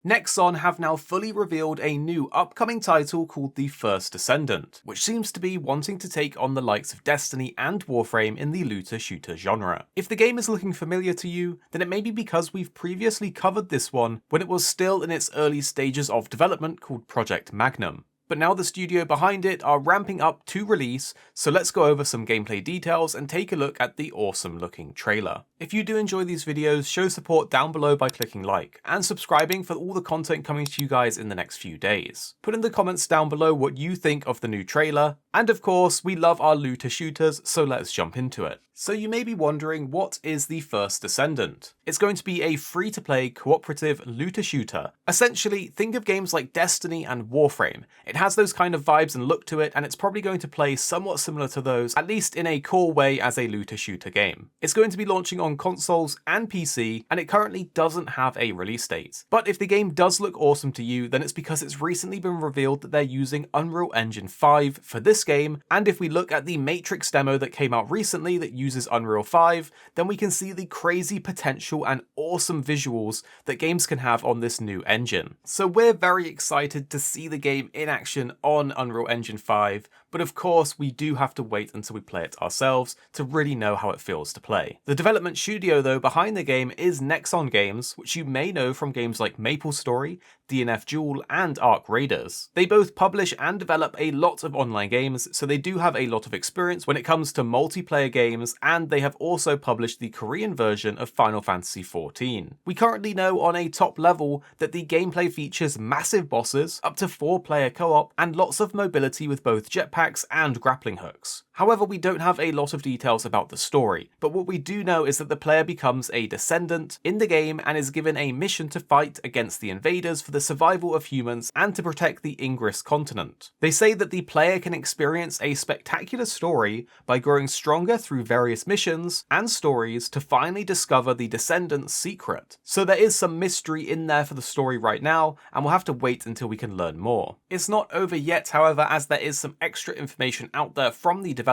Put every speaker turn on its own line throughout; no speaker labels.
Nexon have now fully revealed a new upcoming title called The First Descendant, which seems to be wanting to take on the likes of Destiny and Warframe in the looter-shooter genre. If the game is looking familiar to you, then it may be because we've previously covered this one when it was still in its early stages of development called Project Magnum. But now the studio behind it are ramping up to release, so let's go over some gameplay details and take a look at the awesome looking trailer. If you do enjoy these videos, show support down below by clicking like, and subscribing for all the content coming to you guys in the next few days. Put in the comments down below what you think of the new trailer, and of course, we love our looter shooters, so let's jump into it. So you may be wondering, what is The First Descendant? It's going to be a free-to-play cooperative looter shooter. Essentially, think of games like Destiny and Warframe. It has those kind of vibes and look to it, and it's probably going to play somewhat similar to those, at least in a core way as a looter shooter game. It's going to be launching on consoles and PC, and it currently doesn't have a release date. But if the game does look awesome to you, then it's because it's recently been revealed that they're using Unreal Engine 5 for this game, and if we look at the Matrix demo that came out recently that uses Unreal 5, then we can see the crazy potential and awesome visuals that games can have on this new engine. So we're very excited to see the game in action on Unreal Engine 5, but of course we do have to wait until we play it ourselves to really know how it feels to play. The development studio though behind the game is Nexon Games, which you may know from games like MapleStory, DNF Duel, and Arc Raiders. They both publish and develop a lot of online games, so they do have a lot of experience when it comes to multiplayer games, and they have also published the Korean version of Final Fantasy XIV. We currently know on a top level that the gameplay features massive bosses, up to 4-player co-op, and lots of mobility with both jetpacks and grappling hooks. However, we don't have a lot of details about the story, but what we do know is that the player becomes a descendant in the game and is given a mission to fight against the invaders for the survival of humans and to protect the Ingress continent. They say that the player can experience a spectacular story by growing stronger through various missions and stories to finally discover the descendant's secret. So there is some mystery in there for the story right now, and we'll have to wait until we can learn more. It's not over yet, however, as there is some extra information out there from the developers.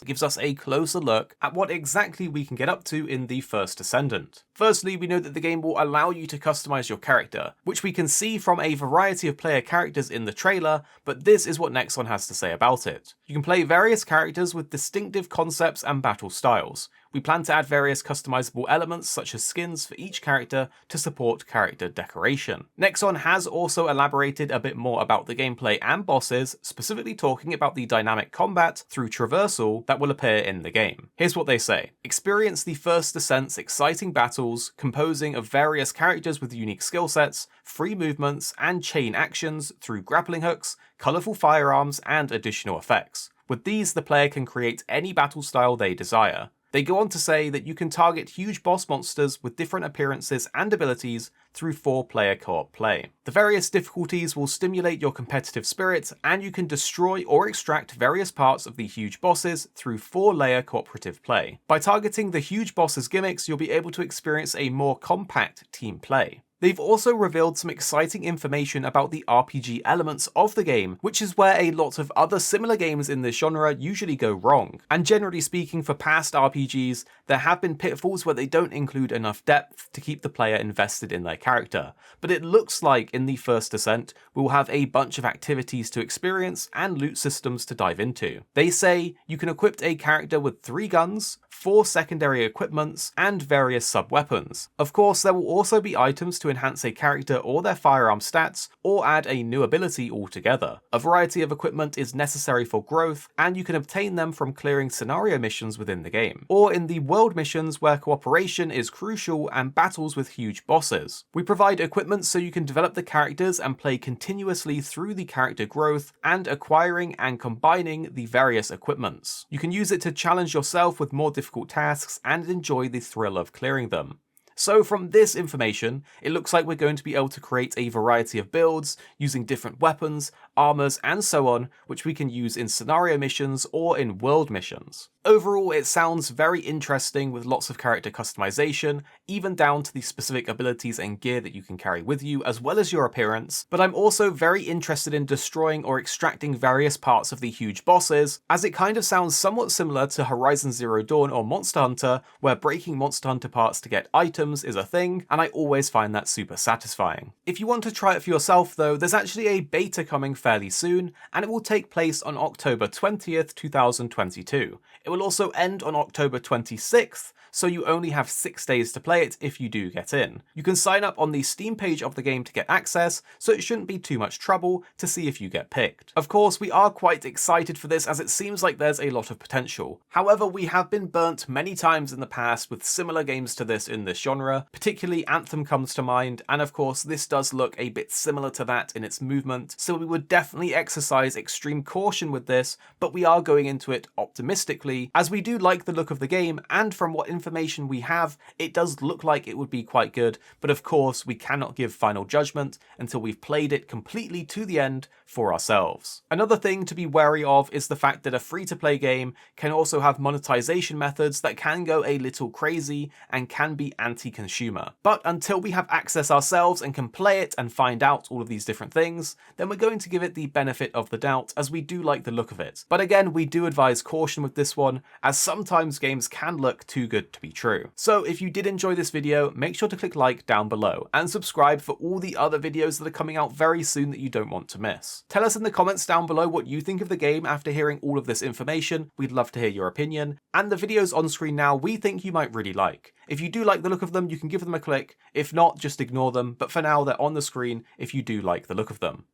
It gives us a closer look at what exactly we can get up to in The First Descendant. Firstly, we know that the game will allow you to customize your character, which we can see from a variety of player characters in the trailer, but this is what Nexon has to say about it. You can play various characters with distinctive concepts and battle styles. We plan to add various customizable elements such as skins for each character to support character decoration. Nexon has also elaborated a bit more about the gameplay and bosses, specifically talking about the dynamic combat through traversal that will appear in the game. Here's what they say. Experience the First Descent's exciting battles, composing of various characters with unique skill sets, free movements, and chain actions through grappling hooks, colourful firearms, and additional effects. With these, the player can create any battle style they desire. They go on to say that you can target huge boss monsters with different appearances and abilities through 4-player co-op play. The various difficulties will stimulate your competitive spirit, and you can destroy or extract various parts of the huge bosses through 4-layer cooperative play. By targeting the huge bosses' gimmicks, you'll be able to experience a more compact team play. They've also revealed some exciting information about the RPG elements of the game, which is where a lot of other similar games in this genre usually go wrong. And generally speaking, for past RPGs, there have been pitfalls where they don't include enough depth to keep the player invested in their character. But it looks like in The First Descent, we'll have a bunch of activities to experience and loot systems to dive into. They say you can equip a character with 3 guns, 4 secondary equipments, and various sub-weapons. Of course, there will also be items to enhance a character or their firearm stats, or add a new ability altogether. A variety of equipment is necessary for growth, and you can obtain them from clearing scenario missions within the game, or in the world missions where cooperation is crucial and battles with huge bosses. We provide equipment so you can develop the characters and play continuously through the character growth and acquiring and combining the various equipments. You can use it to challenge yourself with more difficult tasks and enjoy the thrill of clearing them. So from this information, it looks like we're going to be able to create a variety of builds using different weapons, armors, and so on, which we can use in scenario missions or in world missions. Overall, it sounds very interesting with lots of character customization, even down to the specific abilities and gear that you can carry with you, as well as your appearance, but I'm also very interested in destroying or extracting various parts of the huge bosses, as it kind of sounds somewhat similar to Horizon Zero Dawn or Monster Hunter, where breaking Monster Hunter parts to get items items is a thing, and I always find that super satisfying. If you want to try it for yourself though, there's actually a beta coming fairly soon, and it will take place on October 20th, 2022. It will also end on October 26th, so you only have 6 days to play it if you do get in. You can sign up on the Steam page of the game to get access, so it shouldn't be too much trouble to see if you get picked. Of course, we are quite excited for this as it seems like there's a lot of potential. However, we have been burnt many times in the past with similar games to this in this genre, particularly Anthem comes to mind, and of course this does look a bit similar to that in its movement, so we would definitely exercise extreme caution with this, but we are going into it optimistically, as we do like the look of the game, and from what information we have, it does look like it would be quite good, but of course we cannot give final judgment until we've played it completely to the end for ourselves. Another thing to be wary of is the fact that a free-to-play game can also have monetization methods that can go a little crazy and can be anti-consumer. But until we have access ourselves and can play it and find out all of these different things, then we're going to give it the benefit of the doubt, as we do like the look of it. But again, we do advise caution with this one, as sometimes games can look too good to be true. So if you did enjoy this video, make sure to click like down below and subscribe for all the other videos that are coming out very soon that you don't want to miss. Tell us in the comments down below what you think of the game after hearing all of this information. We'd love to hear your opinion, and the videos on screen now we think you might really like. If you do like the look of them, you can give them a click. If not, just ignore them, but for now they're on the screen if you do like the look of them.